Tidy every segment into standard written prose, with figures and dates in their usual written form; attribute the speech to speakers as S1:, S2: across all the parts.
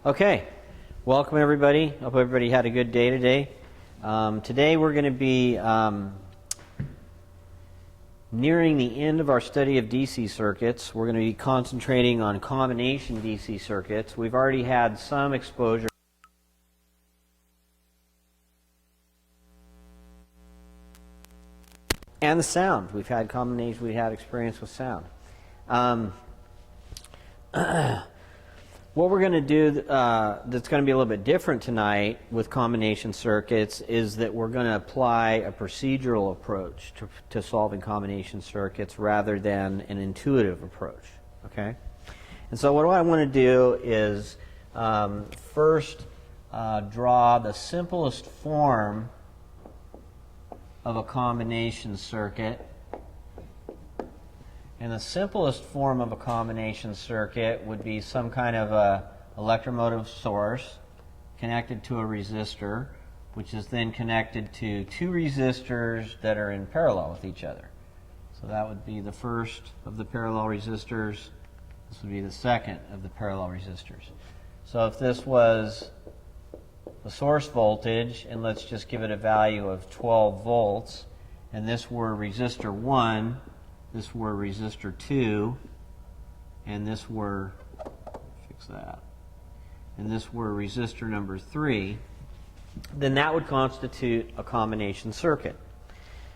S1: Okay, welcome everybody. Hope everybody had a good day today. Today we're going to be nearing the end of our study of DC circuits. We're going to be concentrating on combination DC circuits. We've already had some exposure and the sound. We've had experience with sound. What we're going to do that's going to be a little bit different tonight with combination circuits is that we're going to apply a procedural approach to solving combination circuits rather than an intuitive approach. Okay? And so what I want to do is first draw the simplest form of a combination circuit. And the simplest form of a combination circuit would be some kind of a electromotive source connected to a resistor, which is then connected to two resistors that are in parallel with each other. So that would be the first of the parallel resistors. This would be the second of the parallel resistors. So if this was the source voltage, and let's just give it a value of 12 volts, and this were resistor 1, this were resistor 2, and this were, fix that, and this were resistor number 3, then that would constitute a combination circuit.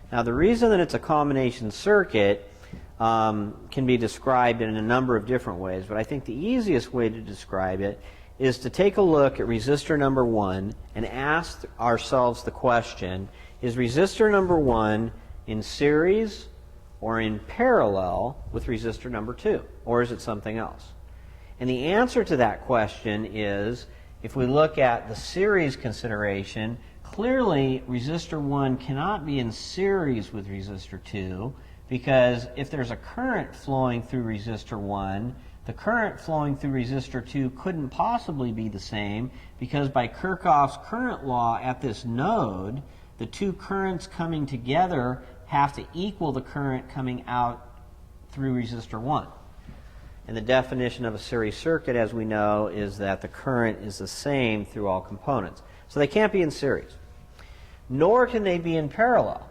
S1: Now the reason that it's a combination circuit can be described in a number of different ways, but I think the easiest way to describe it is to take a look at resistor number 1 and ask ourselves the question, is resistor number 1 in series or in parallel with resistor number 2, or is it something else? And the answer to that question is, if we look at the series consideration, clearly resistor 1 cannot be in series with resistor 2, because if there's a current flowing through resistor 1, the current flowing through resistor 2 couldn't possibly be the same, because by Kirchhoff's current law at this node, the two currents coming together have to equal the current coming out through resistor 1. And the definition of a series circuit, as we know, is that the current is the same through all components. So they can't be in series. Nor can they be in parallel.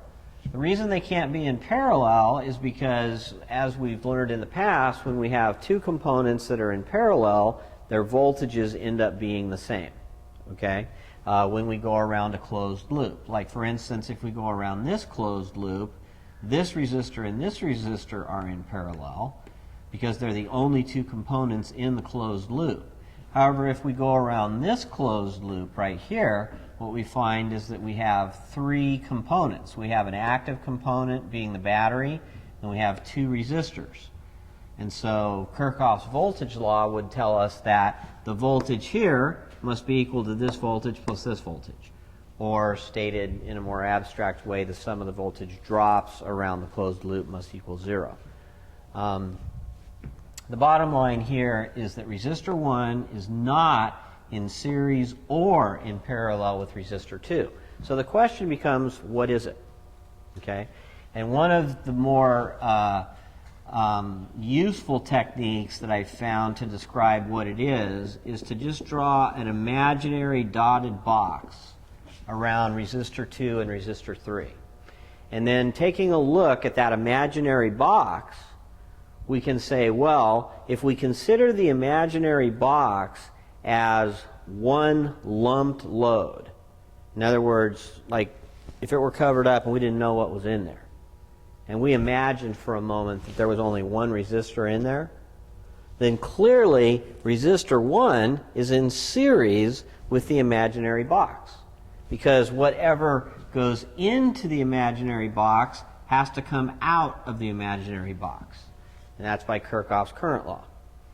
S1: The reason they can't be in parallel is because, as we've learned in the past, when we have two components that are in parallel, their voltages end up being the same. Okay? When we go around a closed loop. Like, for instance, if we go around this closed loop, this resistor and this resistor are in parallel because they're the only two components in the closed loop. However, if we go around this closed loop right here, what we find is that we have three components. We have an active component being the battery, and we have two resistors. And so Kirchhoff's voltage law would tell us that the voltage here must be equal to this voltage plus this voltage. Or stated in a more abstract way, the sum of the voltage drops around the closed loop must equal 0. The bottom line here is that resistor 1 is not in series or in parallel with resistor 2. So the question becomes, what is it? Okay? And one of the more useful techniques that I've found to describe what it is to just draw an imaginary dotted box around resistor 2 and resistor 3. And then taking a look at that imaginary box, we can say, well, if we consider the imaginary box as one lumped load, in other words, like if it were covered up and we didn't know what was in there, and we imagined for a moment that there was only one resistor in there, then clearly resistor 1 is in series with the imaginary box. Because whatever goes into the imaginary box has to come out of the imaginary box. And that's by Kirchhoff's current law.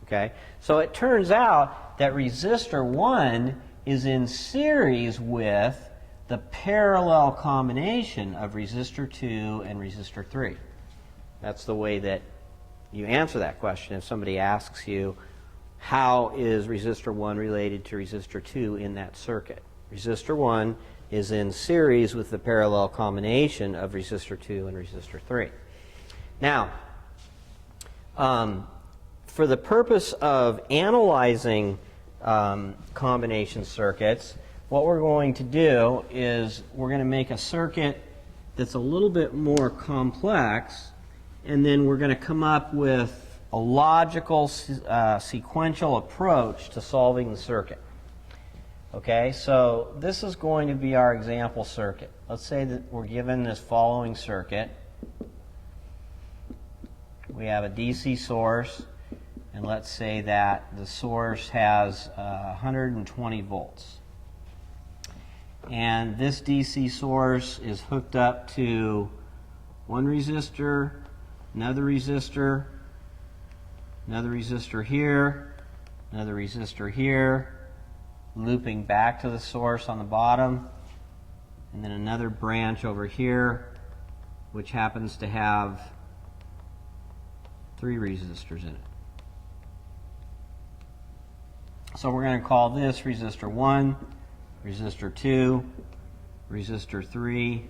S1: Okay? So it turns out that resistor 1 is in series with the parallel combination of resistor 2 and resistor 3. That's the way that you answer that question. If somebody asks you, how is resistor 1 related to resistor 2 in that circuit? Resistor 1 is in series with the parallel combination of resistor 2 and resistor 3. Now, for the purpose of analyzing combination circuits, what we're going to do is we're going to make a circuit that's a little bit more complex, and then we're going to come up with a logical sequential approach to solving the circuit. Okay, so this is going to be our example circuit. Let's say that we're given this following circuit. We have a DC source, and let's say that the source has 120 volts. And this DC source is hooked up to one resistor, another resistor, another resistor here, another resistor here, looping back to the source on the bottom, and then another branch over here, which happens to have 3 resistors in it. So we're going to call this resistor 1, resistor 2, resistor 3,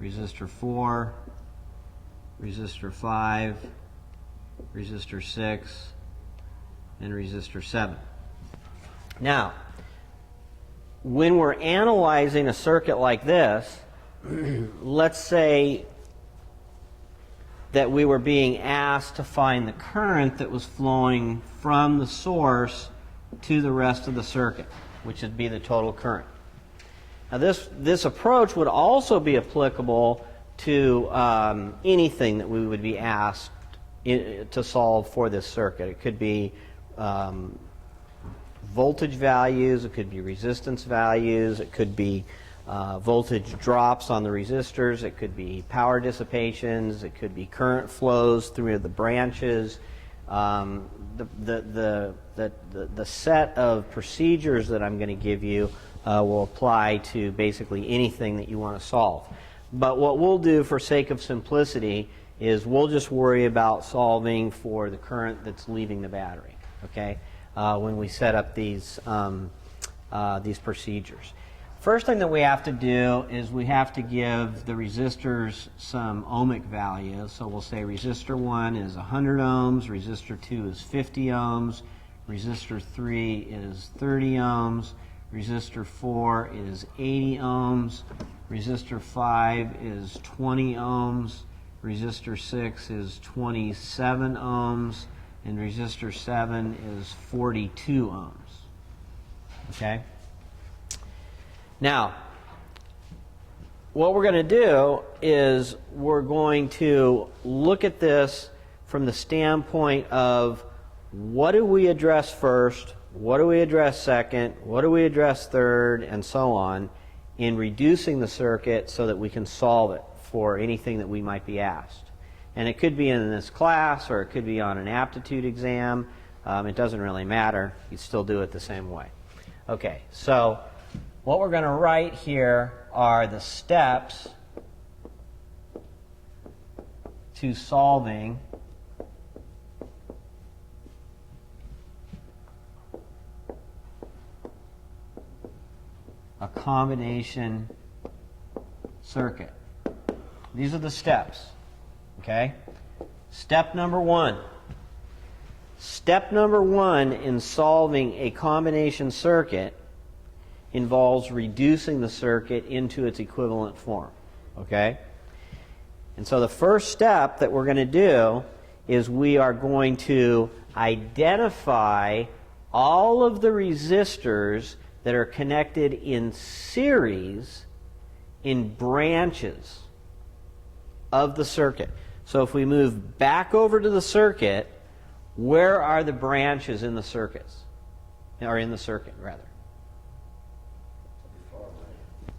S1: resistor 4, resistor 5, resistor 6, and resistor 7. Now, when we're analyzing a circuit like this, let's say that we were being asked to find the current that was flowing from the source to the rest of the circuit, which would be the total current. Now this approach would also be applicable to anything that we would be asked to solve for this circuit. It could be voltage values, it could be resistance values, it could be voltage drops on the resistors, it could be power dissipations, it could be current flows through the branches. The set of procedures that I'm going to give you will apply to basically anything that you want to solve. But what we'll do for sake of simplicity is we'll just worry about solving for the current that's leaving the battery, okay, when we set up these procedures. First thing that we have to do is we have to give the resistors some ohmic values. So we'll say resistor 1 is 100 ohms, resistor 2 is 50 ohms, resistor 3 is 30 ohms, resistor 4 is 80 ohms, resistor 5 is 20 ohms, resistor 6 is 27 ohms, and resistor 7 is 42 ohms. Okay? Now, what we're going to do is we're going to look at this from the standpoint of what do we address first, what do we address second, what do we address third, and so on, in reducing the circuit so that we can solve it for anything that we might be asked. And it could be in this class or it could be on an aptitude exam. It doesn't really matter. You still do it the same way. Okay, so what we're going to write here are the steps to solving a combination circuit. These are the steps. Okay? Step number 1. Step number 1 in solving a combination circuit involves reducing the circuit into its equivalent form. Okay? And so the first step that we're going to do is we are going to identify all of the resistors that are connected in series in branches of the circuit. So if we move back over to the circuit, where are the branches in the circuits? Or in the circuit, rather.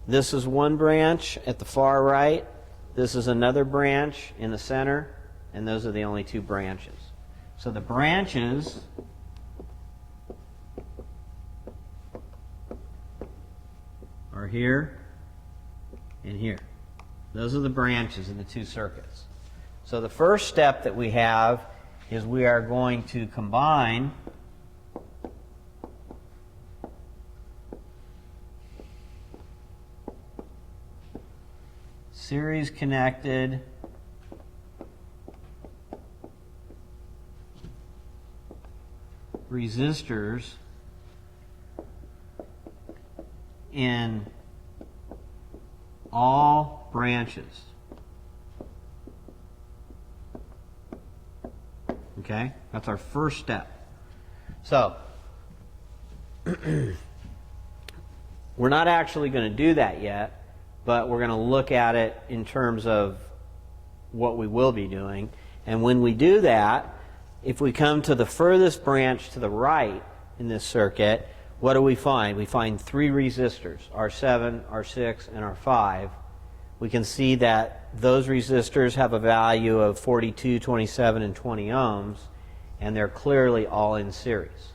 S1: This is one branch at the far right. This is another branch in the center. And those are the only 2 branches. So the branches are here and here. Those are the branches in the 2 circuits. So the first step that we have is we are going to combine series connected resistors in all branches. Okay? That's our first step. So, we're not actually going to do that yet, but we're going to look at it in terms of what we will be doing. And when we do that, if we come to the furthest branch to the right in this circuit, what do we find? We find three resistors, R7, R6, and R5. We can see that those resistors have a value of 42, 27, and 20 ohms, and they're clearly all in series.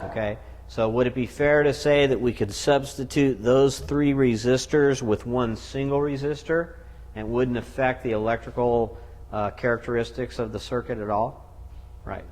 S1: Okay? So would it be fair to say that we could substitute those three resistors with one single resistor and wouldn't affect the electrical characteristics of the circuit at all? Right.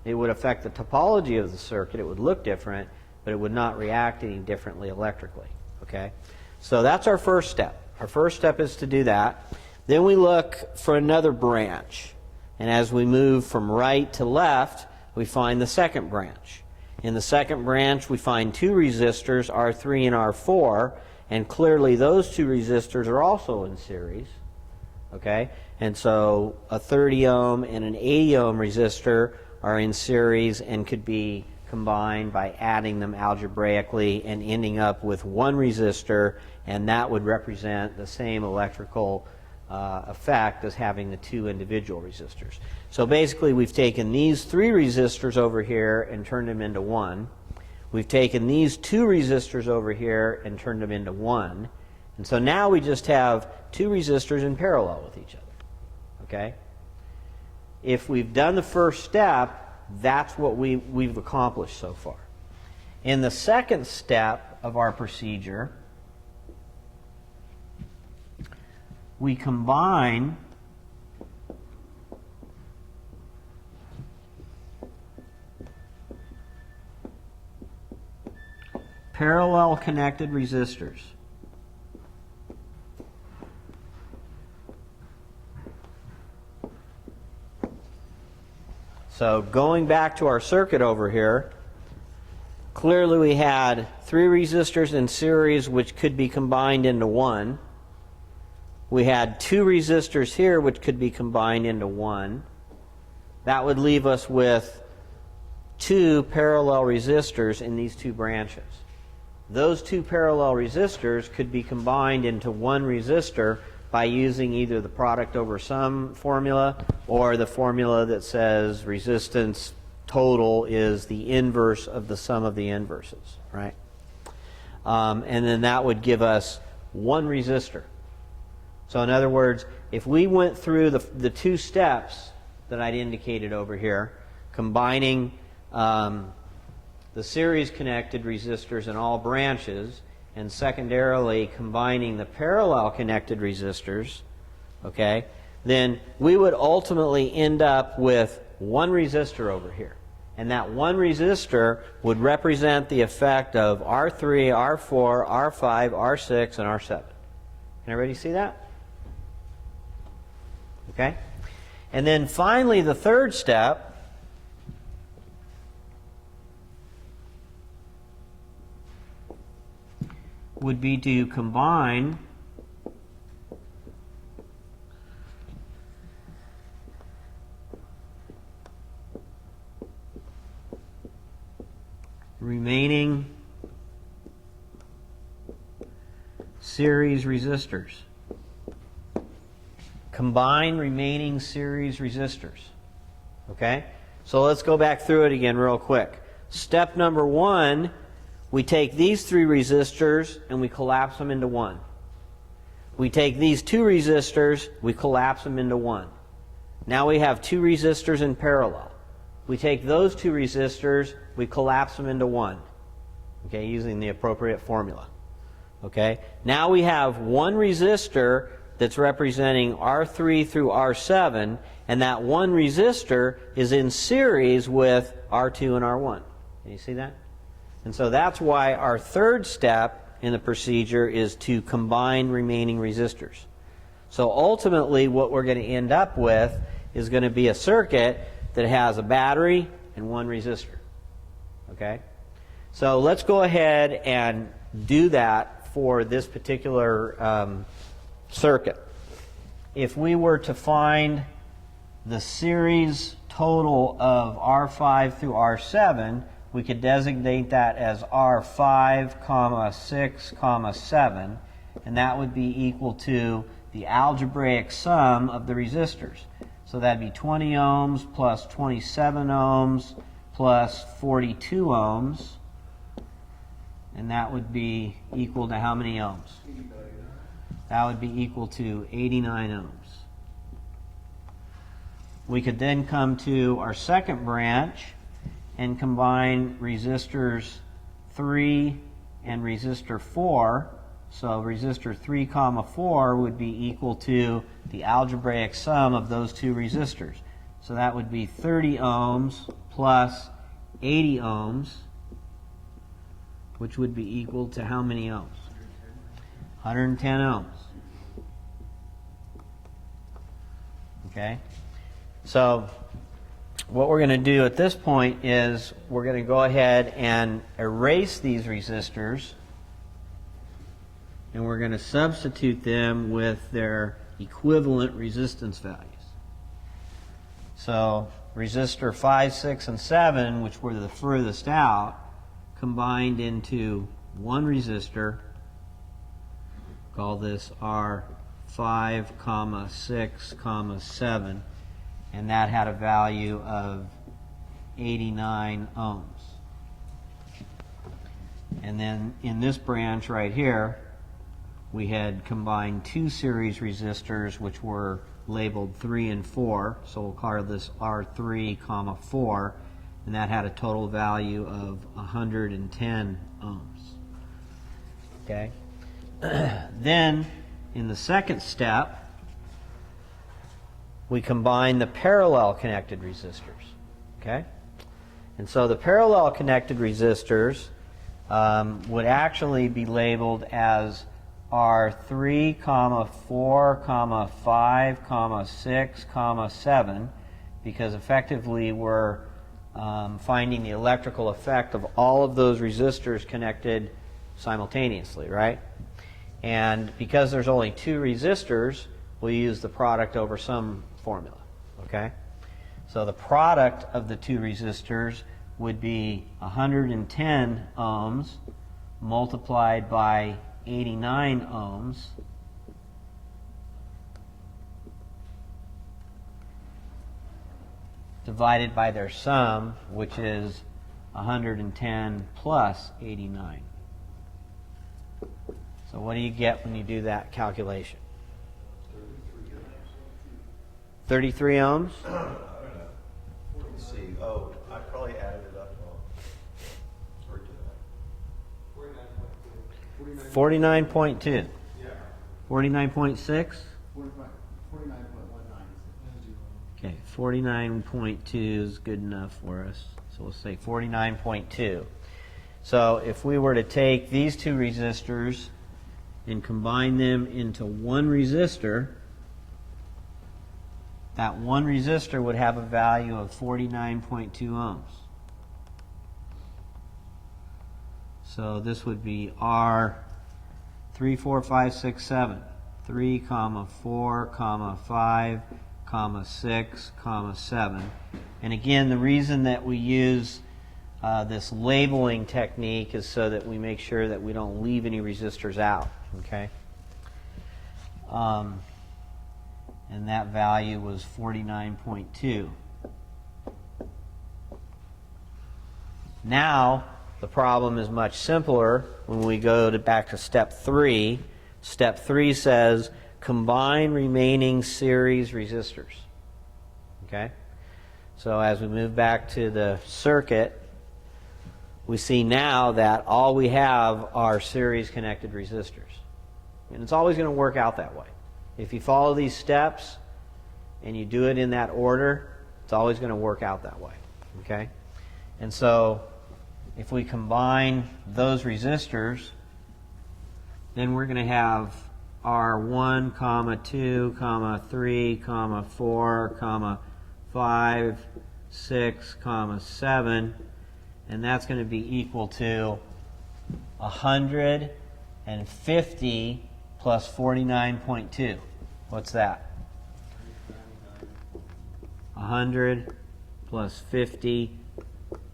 S1: It would affect the topology of the circuit. It would look different, but it would not react any differently electrically. Okay? So that's our first step. Our first step is to do that. Then we look for another branch. And as we move from right to left, we find the second branch. In the second branch, we find two resistors, R3 and R4, and clearly those two resistors are also in series. Okay? And so a 30 ohm and an 80 ohm resistor are in series and could be combined by adding them algebraically and ending up with one resistor, and that would represent the same electrical effect as having the two individual resistors. So basically we've taken these three resistors over here and turned them into one. We've taken these two resistors over here and turned them into one. And so now we just have two resistors in parallel with each other. Okay? If we've done the first step, that's what we've accomplished so far. In the second step of our procedure, we combine parallel connected resistors. So going back to our circuit over here, clearly we had three resistors in series which could be combined into one. We had two resistors here which could be combined into one. That would leave us with two parallel resistors in these two branches. Those two parallel resistors could be combined into one resistor by using either the product over sum formula or the formula that says resistance total is the inverse of the sum of the inverses, right? And then that would give us one resistor. So in other words, if we went through the two steps that I'd indicated over here, combining the series connected resistors in all branches, and secondarily combining the parallel connected resistors, okay, then we would ultimately end up with one resistor over here. And that one resistor would represent the effect of R3, R4, R5, R6, and R7. Can everybody see that? Okay? And then finally, the third step would be to combine remaining series resistors. Combine remaining series resistors. Okay? So let's go back through it again real quick. Step number one, we take these three resistors and we collapse them into one. We take these two resistors, we collapse them into one. Now we have two resistors in parallel. We take those two resistors, we collapse them into one. Okay, using the appropriate formula. Okay? Now we have one resistor that's representing R3 through R7, and that one resistor is in series with R2 and R1. Can you see that? And so that's why our third step in the procedure is to combine remaining resistors. So ultimately what we're going to end up with is going to be a circuit that has a battery and one resistor. Okay? So let's go ahead and do that for this particular circuit. If we were to find the series total of R5 through R7, we could designate that as R5, 6, 7, and that would be equal to the algebraic sum of the resistors. So that'd be 20 ohms plus 27 ohms plus 42 ohms, and that would be equal to how many ohms? That would be equal to 89 ohms. We could then come to our second branch and combine resistors 3 and resistor 4. So resistor 3, 4 would be equal to the algebraic sum of those two resistors. So that would be 30 ohms plus 80 ohms, which would be equal to how many ohms? 110 ohms. Okay? So what we're going to do at this point is we're going to go ahead and erase these resistors, and we're going to substitute them with their equivalent resistance values. So resistor 5, 6, and 7, which were the furthest out, combined into one resistor. Call this R5, 6, 7. And that had a value of 89 ohms. And then in this branch right here, we had combined two series resistors which were labeled 3 and 4. So we'll call this R3, 4, and that had a total value of 110 ohms. Okay? Then in the second step, we combine the parallel connected resistors. Okay? And so the parallel connected resistors would actually be labeled as R3, 4, 5, 6, 7, because effectively we're finding the electrical effect of all of those resistors connected simultaneously, right? And because there's only two resistors, we'll use the product over sum formula, okay? So the product of the two resistors would be 110 ohms multiplied by 89 ohms divided by their sum, which is 110 plus 89. So what do you get when you do that calculation? 33 ohms?
S2: Let's see. Oh, I probably added it up wrong.
S1: 49.2.
S2: Yeah.
S1: 49.6?
S3: 49.19.
S1: Okay, 49.2 is good enough for us. So we'll say 49.2. So if we were to take these two resistors and combine them into one resistor, that one resistor would have a value of 49.2 ohms. So this would be R 3, 4, 5, 6, 7. 3, 4, 5, 6, 7. And again, the reason that we use this labeling technique is so that we make sure that we don't leave any resistors out. Okay? And that value was 49.2. Now, the problem is much simpler when we go back to step 3. Step 3 says combine remaining series resistors. Okay? So as we move back to the circuit, we see now that all we have are series connected resistors. And it's always going to work out that way. If you follow these steps and you do it in that order, it's always going to work out that way. Okay? And so if we combine those resistors, then we're going to have R1, 2, 3, 4, 5, 6, 7, and that's going to be equal to 150 plus 49.2. What's that? 100 plus 50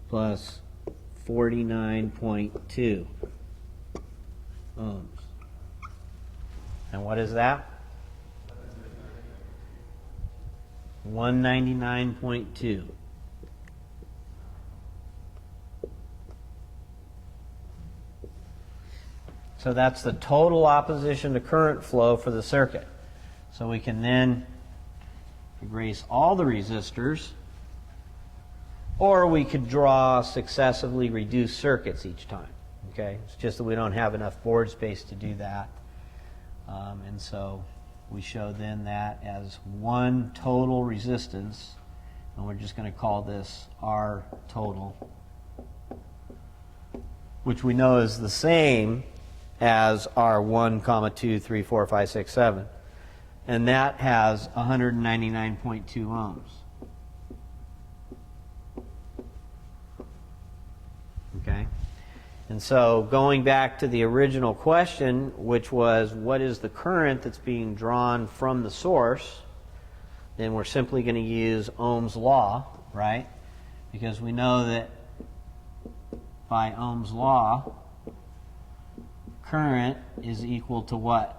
S1: plus 49.2 ohms. And what is that? 199.2. So that's the total opposition to current flow for the circuit. So we can then erase all the resistors, or we could draw successively reduced circuits each time. Okay, it's just that we don't have enough board space to do that. And so we show then that as one total resistance, and we're just going to call this R total, which we know is the same as R1, 2, 3, 4, 5, 6, 7. And that has 199.2 ohms. Okay? And so going back to the original question, which was what is the current that's being drawn from the source, then we're simply going to use Ohm's law, right? Because we know that by Ohm's law, current is equal to what?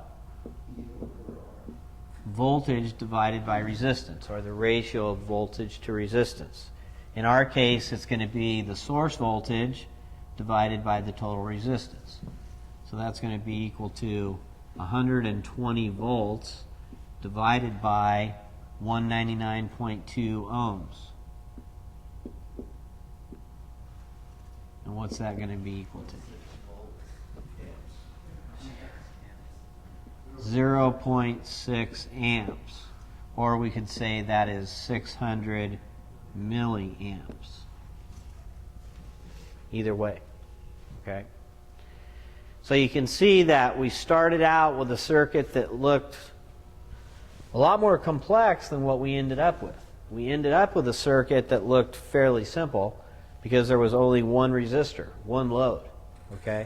S1: Voltage divided by resistance, or the ratio of voltage to resistance. In our case, it's going to be the source voltage divided by the total resistance. So that's going to be equal to 120 volts divided by 199.2 ohms. And what's that going to be equal to? 0.6 amps, or we could say that is 600 milliamps. Either way, okay? So you can see that we started out with a circuit that looked a lot more complex than what we ended up with. We ended up with a circuit that looked fairly simple because there was only one resistor, one load, okay?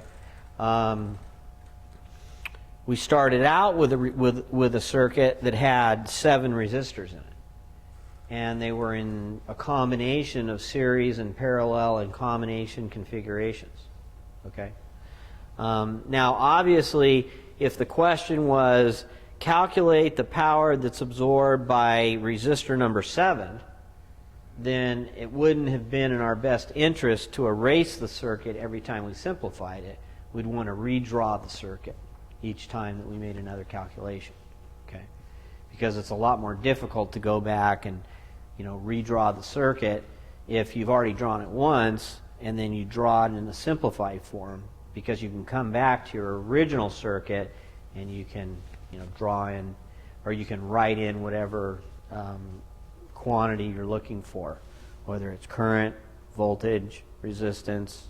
S1: We started out with a circuit that had 7 resistors in it. And they were in a combination of series and parallel and combination configurations. Okay? Now, obviously, if the question was calculate the power that's absorbed by resistor number 7, then it wouldn't have been in our best interest to erase the circuit every time we simplified it. We'd want to redraw the circuit each time that we made another calculation, okay? Because it's a lot more difficult to go back and, redraw the circuit if you've already drawn it once and then you draw it in a simplified form, because you can come back to your original circuit and you can, draw in, or you can write in whatever quantity you're looking for, whether it's current, voltage, resistance,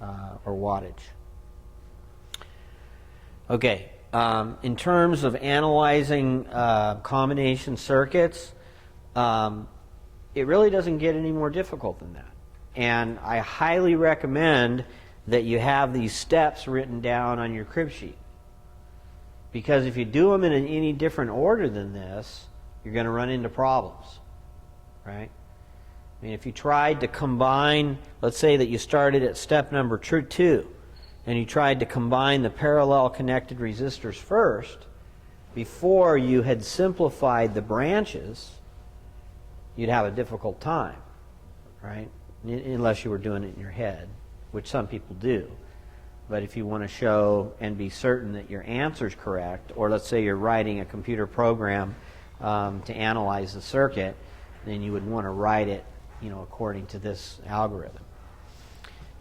S1: or wattage. Okay, in terms of analyzing combination circuits, it really doesn't get any more difficult than that. And I highly recommend that you have these steps written down on your crib sheet. Because if you do them in any different order than this, you're going to run into problems, right? I mean, if you tried to combine, let's say that you started at step number 2, and you tried to combine the parallel connected resistors first, before you had simplified the branches, you'd have a difficult time, right? Unless you were doing it in your head, which some people do. But if you want to show and be certain that your answer's correct, or let's say you're writing a computer program to analyze the circuit, then you would want to write it, according to this algorithm.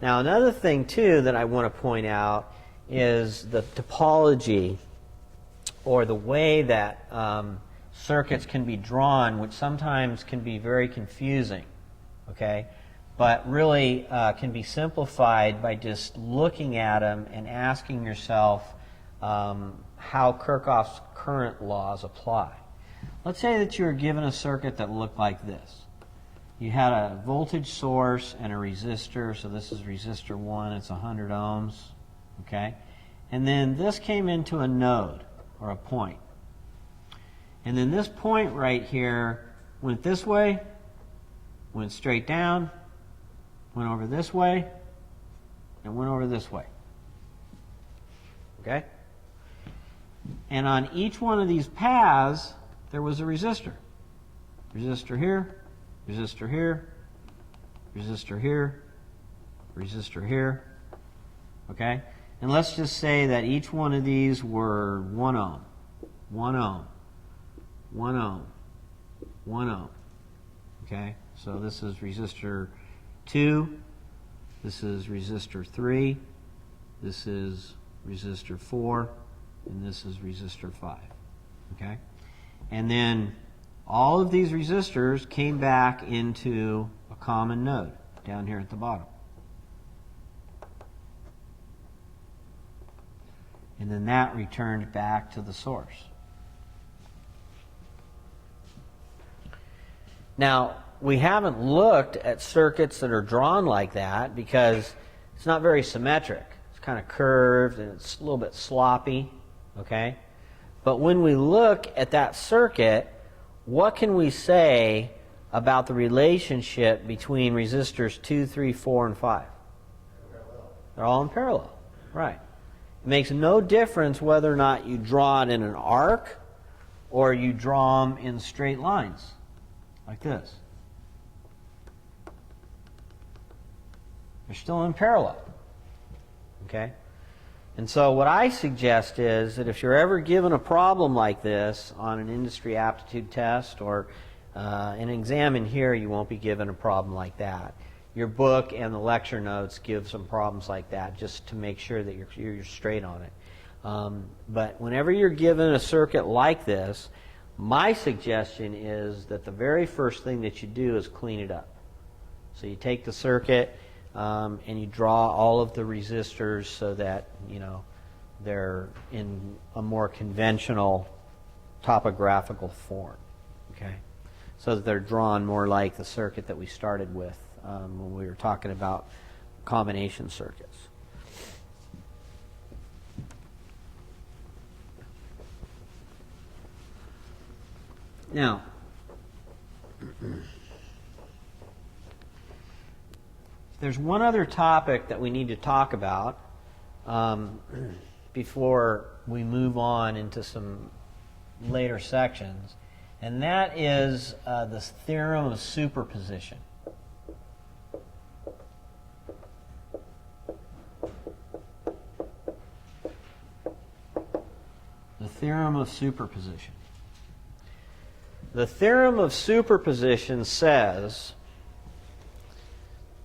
S1: Now, another thing, too, that I want to point out is the topology, or the way that circuits can be drawn, which sometimes can be very confusing, okay? But really can be simplified by just looking at them and asking yourself how Kirchhoff's current laws apply. Let's say that you were given a circuit that looked like this. You had a voltage source and a resistor, so this is resistor 1, it's 100 ohms, Okay? And then this came into a node, or a point. And then this point right here went this way, went straight down, went over this way, and went over this way. Okay? And on each one of these paths, there was a resistor. Resistor here, resistor here, resistor here, resistor here. Okay? And let's just say that each one of these were 1 ohm, 1 ohm, 1 ohm, 1 ohm. Okay? So this is resistor 2, this is resistor 3, this is resistor 4, and this is resistor 5. Okay? And then all of these resistors came back into a common node down here at the bottom. And then that returned back to the source. Now, we haven't looked at circuits that are drawn like that because it's not very symmetric. It's kind of curved and it's a little bit sloppy, okay? But when we look at that circuit, what can we say about the relationship between resistors 2, 3, 4, and 5? They're all in parallel, right? It makes no difference whether or not you draw it in an arc or you draw them in straight lines, like this. They're still in parallel, okay? And so what I suggest is that if you're ever given a problem like this on an industry aptitude test or an exam in here, you won't be given a problem like that. Your book and the lecture notes give some problems like that just to make sure that you're straight on it. But whenever you're given a circuit like this, my suggestion is that the very first thing that you do is clean it up. So you take the circuit and you draw all of the resistors so that, you know, they're in a more conventional topographical form, okay? So that they're drawn more like the circuit that we started with when we were talking about combination circuits. Now, there's one other topic that we need to talk about before we move on into some later sections, and that is this theorem of superposition. The theorem of superposition. The theorem of superposition says,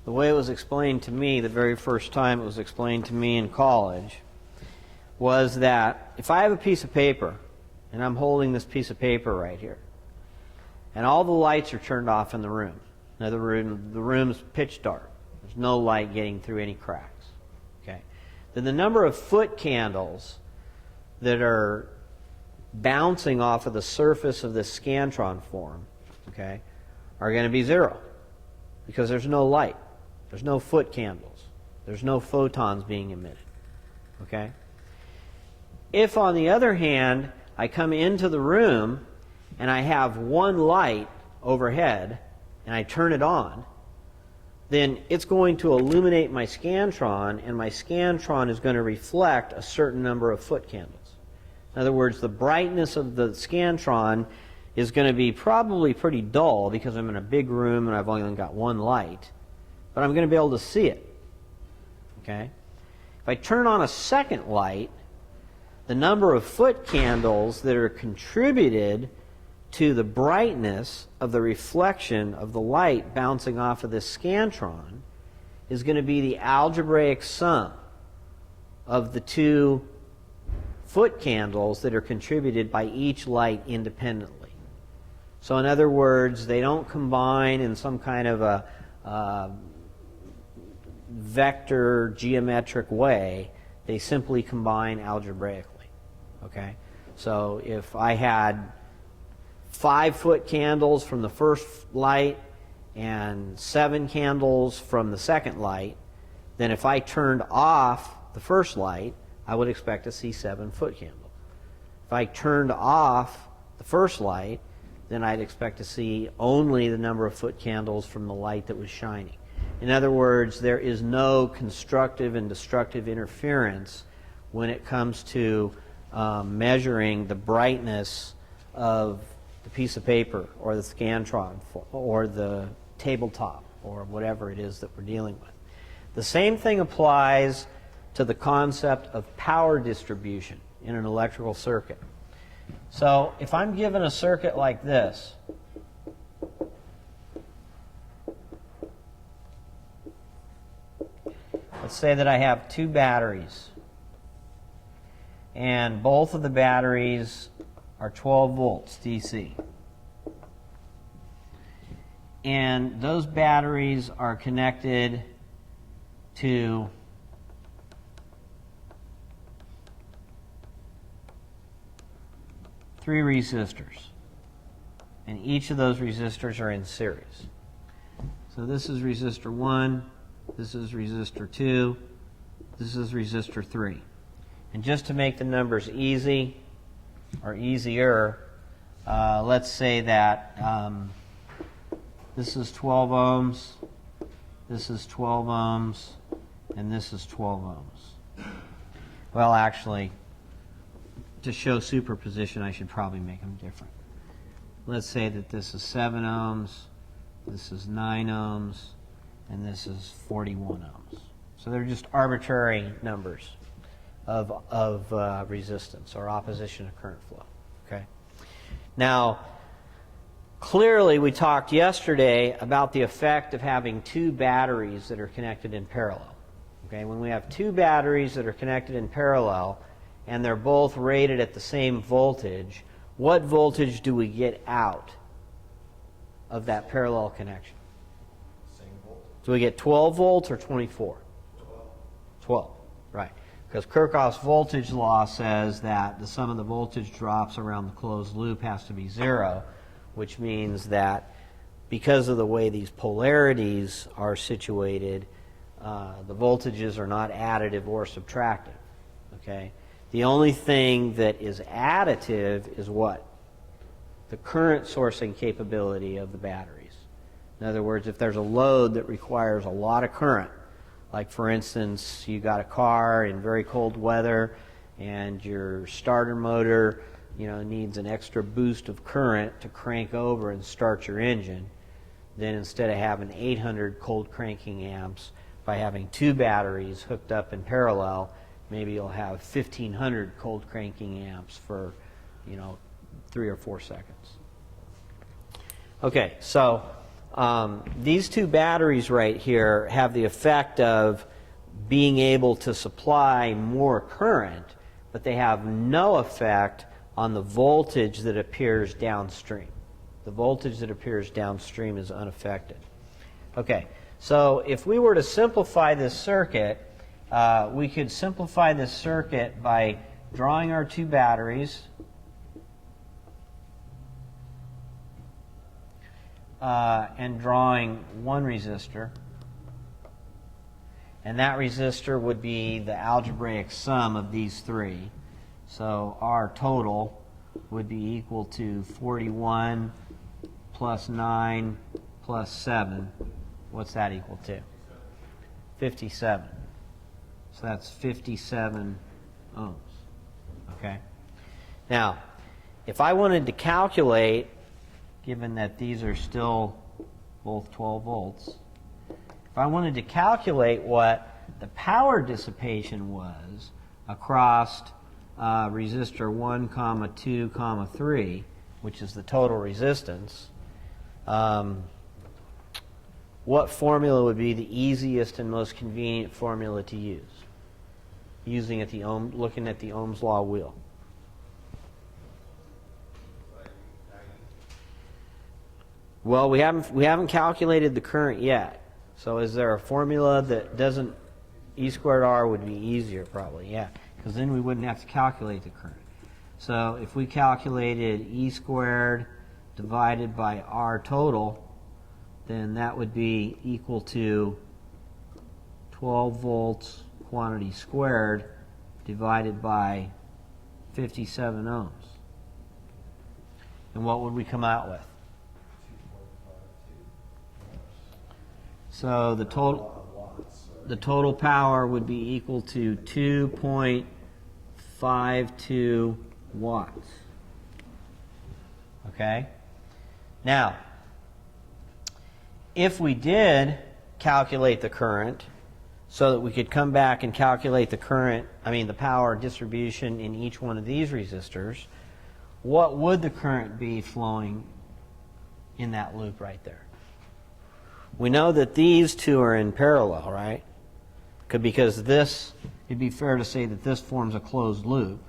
S1: the way it was explained to me the very first time it was explained to me in college, was that if I have a piece of paper, and I'm holding this piece of paper right here, and all the lights are turned off in the room. Now the room's pitch dark. There's no light getting through any cracks. Okay. Then the number of foot candles that are bouncing off of the surface of this scantron form, okay, are going to be 0 because there's no light. There's no foot candles. There's no photons being emitted. Okay? If, on the other hand, I come into the room and I have one light overhead and I turn it on, then it's going to illuminate my scantron, and my scantron is going to reflect a certain number of foot candles. In other words, the brightness of the scantron is going to be probably pretty dull because I'm in a big room and I've only got one light, but I'm going to be able to see it. Okay? If I turn on a second light, the number of foot candles that are contributed to the brightness of the reflection of the light bouncing off of this scantron is going to be the algebraic sum of the two foot candles that are contributed by each light independently. So in other words, they don't combine in some kind of a vector geometric way. They simply combine algebraically. Okay? So if I had 5 foot candles from the first light and 7 candles from the second light, then if I turned off the first light, I would expect to see 7 foot candles. If I turned off the first light, then I'd expect to see only the number of foot candles from the light that was shining. In other words, there is no constructive and destructive interference when it comes to measuring the brightness of the piece of paper or the Scantron or the tabletop or whatever it is that we're dealing with. The same thing applies to the concept of power distribution in an electrical circuit. So if I'm given a circuit like this, let's say that I have 2 batteries, and both of the batteries are 12 volts DC. And those batteries are connected to three resistors. And each of those resistors are in series. So this is resistor 1, this is resistor 2, this is resistor 3. And just to make the numbers easy, or easier, let's say that this is 12 ohms, this is 12 ohms, and this is 12 ohms. Well, actually, to show superposition, I should probably make them different. Let's say that this is 7 ohms, this is 9 ohms, and this is 41 ohms. So they're just arbitrary numbers of resistance or opposition to current flow. Okay. Now, clearly we talked yesterday about the effect of having 2 batteries that are connected in parallel. Okay, when we have 2 batteries that are connected in parallel and they're both rated at the same voltage, what voltage do we get out of that parallel connection?
S2: Same voltage.
S1: Do we get 12 volts or 24? 12, right. Because Kirchhoff's voltage law says that the sum of the voltage drops around the closed loop has to be 0, which means that because of the way these polarities are situated, the voltages are not additive or subtractive. Okay? The only thing that is additive is what? The current sourcing capability of the batteries. In other words, if there's a load that requires a lot of current, like for instance, you got a car in very cold weather and your starter motor, needs an extra boost of current to crank over and start your engine, then instead of having 800 cold cranking amps, by having 2 batteries hooked up in parallel, maybe you'll have 1,500 cold cranking amps for, 3 or 4 seconds. Okay, so these 2 batteries right here have the effect of being able to supply more current, but they have no effect on the voltage that appears downstream. The voltage that appears downstream is unaffected. Okay, so if we were to simplify this circuit, we could simplify this circuit by drawing our 2 batteries, and drawing 1 resistor. And that resistor would be the algebraic sum of these 3. So our total would be equal to 41 plus 9 plus 7. What's that equal to? 57. So that's 57 ohms. Okay? Now, if I wanted to calculate, given that these are still both 12 volts, if I wanted to calculate what the power dissipation was across resistor 1, 2, 3, which is the total resistance, what formula would be the easiest and most convenient formula to use? Looking at the Ohm's law wheel. Well, we haven't calculated the current yet. So is there a formula that doesn't, E squared R would be easier probably, yeah, because then we wouldn't have to calculate the current. So if we calculated E squared divided by R total, then that would be equal to 12 volts quantity squared divided by 57 ohms. And what would we come out with?
S2: 2.52.
S1: So the total power would be equal to 2.52 watts. Okay? Now, if we did calculate the current so that we could come back and calculate the the power distribution in each one of these resistors, what would the current be flowing in that loop right there? We know that these two are in parallel, right? Because this, it'd be fair to say that this forms a closed loop.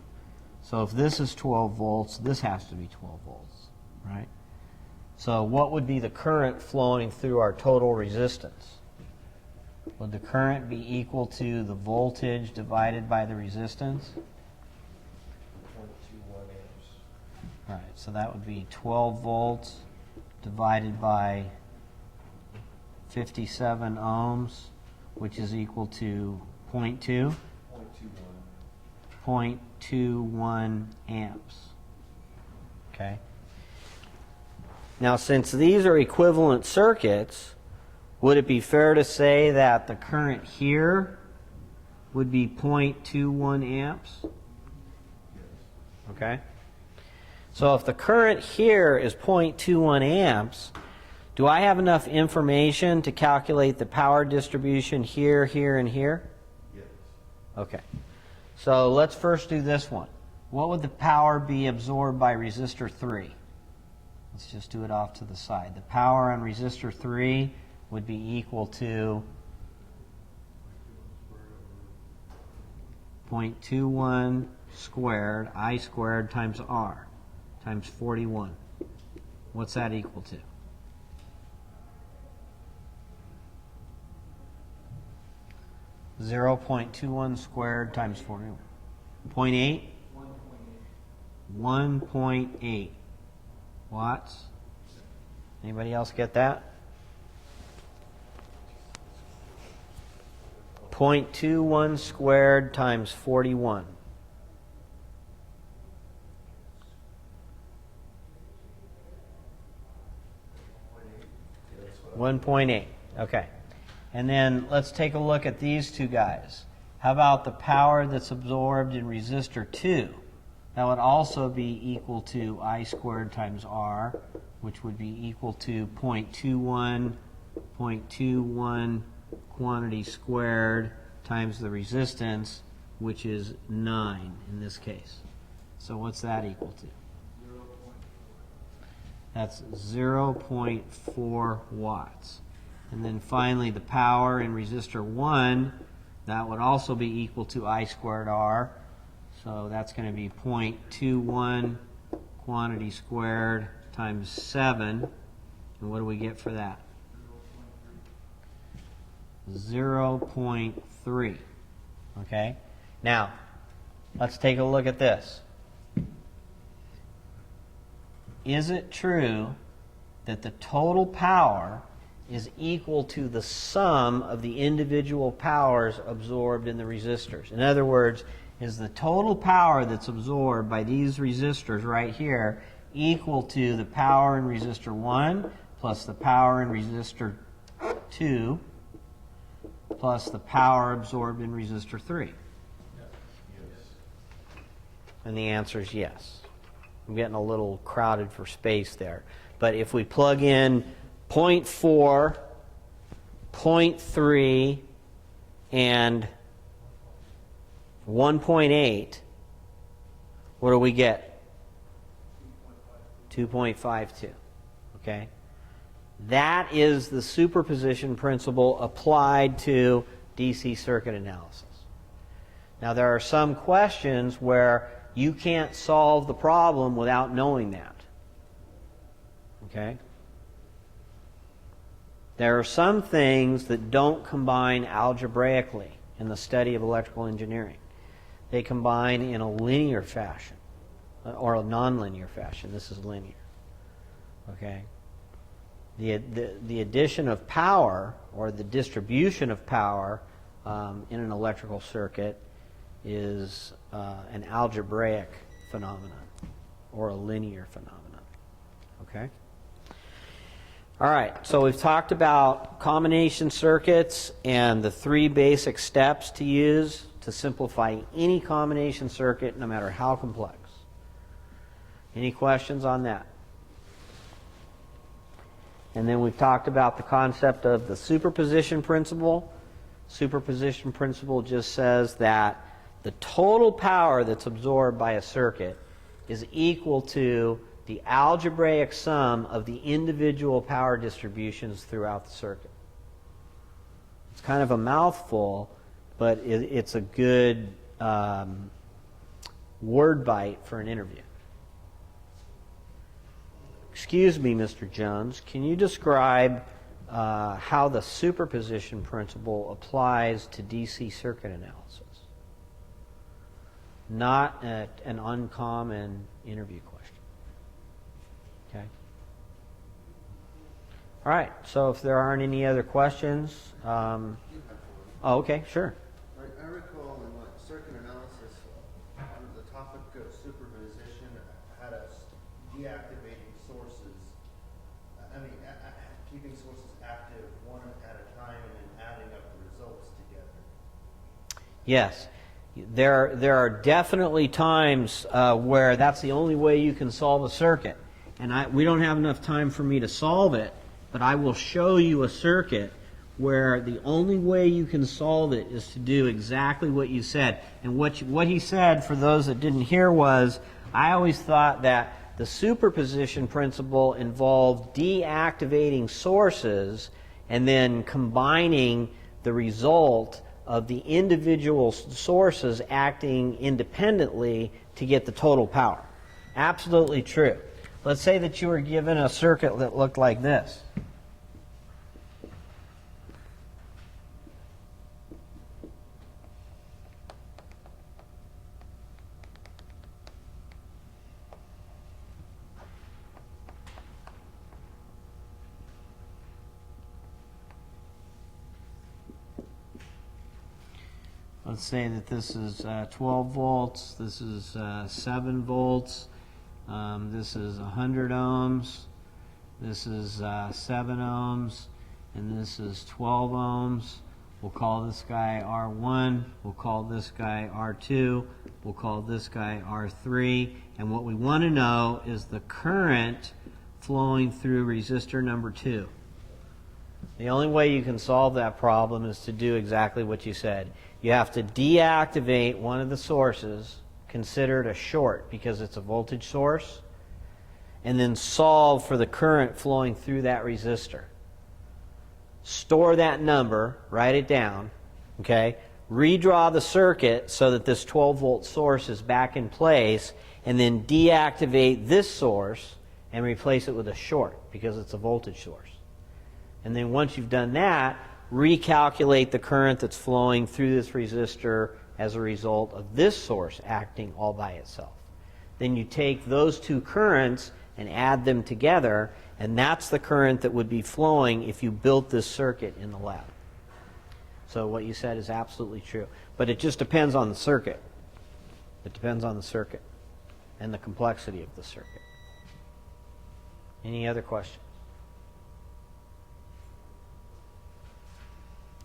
S1: So if this is 12 volts, this has to be 12 volts, right? So what would be the current flowing through our total resistance? Would the current be equal to the voltage divided by the resistance?
S2: 0.21 amps.
S1: Right, so that would be 12 volts divided by 57 ohms, which is equal to 0.2?
S2: 0.21.
S1: 0.21 amps. Okay. Now, since these are equivalent circuits, would it be fair to say that the current here would be 0.21 amps? Okay. So if the current here is 0.21 amps, do I have enough information to calculate the power distribution here, here, and here?
S2: Yes.
S1: Okay. So let's first do this one. What would the power be absorbed by resistor 3? Let's just do it off to the side. The power on resistor 3 would be equal to 0.21 squared, I squared times R, times 41. What's that equal to? Zero 0.21 squared times 41. 0.8? 1.8 watts. Anybody else get that? 0.21 squared times 41. 1.8. Okay. And then let's take a look at these two guys. How about the power that's absorbed in resistor 2? That would also be equal to I squared times R, which would be equal to 0.21 quantity squared times the resistance, which is 9 in this case. So what's that equal to?
S2: 0.4.
S1: That's 0.4 watts. And then finally, the power in resistor 1, that would also be equal to I squared R. So that's going to be 0.21 quantity squared times 7. And what do we get for that? 0.3. Okay? Now, let's take a look at this. Is it true that the total power is equal to the sum of the individual powers absorbed in the resistors? In other words, is the total power that's absorbed by these resistors right here equal to the power in resistor 1 plus the power in resistor 2 plus the power absorbed in resistor 3?
S2: Yes.
S1: And the answer is yes. I'm getting a little crowded for space there. But if we plug in 0.4, 0.3, and 1.8, what do we get? 2.52. Okay? That is the superposition principle applied to DC circuit analysis. Now, there are some questions where you can't solve the problem without knowing that. Okay? There are some things that don't combine algebraically in the study of electrical engineering. They combine in a linear fashion, or a nonlinear fashion. This is linear. Okay? The addition of power, or the distribution of power, in an electrical circuit is an algebraic phenomenon or a linear phenomenon. Okay? All right, so we've talked about combination circuits and the 3 basic steps to use to simplify any combination circuit, no matter how complex. Any questions on that? And then we've talked about the concept of the superposition principle. Superposition principle just says that the total power that's absorbed by a circuit is equal to the algebraic sum of the individual power distributions throughout the circuit. It's kind of a mouthful, but it's a good word bite for an interview. Excuse me, Mr. Jones, can you describe how the superposition principle applies to DC circuit analysis? Not an uncommon interview question. Okay. All right, so if there aren't any other questions, oh, okay, sure.
S3: I recall in like circuit analysis, the topic of superposition had us deactivating sources. Keeping sources active one at a time and then adding up the results together.
S1: Yes. There are definitely times where that's the only way you can solve a circuit. And we don't have enough time for me to solve it, but I will show you a circuit where the only way you can solve it is to do exactly what you said. And what he said, for those that didn't hear, was I always thought that the superposition principle involved deactivating sources and then combining the result of the individual sources acting independently to get the total power. Absolutely true. Let's say that you were given a circuit that looked like this. Let's say that this is 12 volts, this is 7 volts, this is 100 ohms, this is 7 ohms, and this is 12 ohms. We'll call this guy R1, we'll call this guy R2, we'll call this guy R3, and what we want to know is the current flowing through resistor number 2. The only way you can solve that problem is to do exactly what you said. You have to deactivate one of the sources, considered a short because it's a voltage source, and then solve for the current flowing through that resistor. Store that number, write it down, okay? Redraw the circuit so that this 12-volt source is back in place, and then deactivate this source and replace it with a short because it's a voltage source. And then once you've done that, recalculate the current that's flowing through this resistor as a result of this source acting all by itself. Then you take those two currents and add them together, and that's the current that would be flowing if you built this circuit in the lab. So what you said is absolutely true. But it just depends on the circuit. It depends on the circuit and the complexity of the circuit. Any other questions?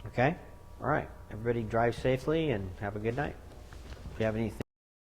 S1: Okay? All right. Everybody drive safely and have a good night. If you have anything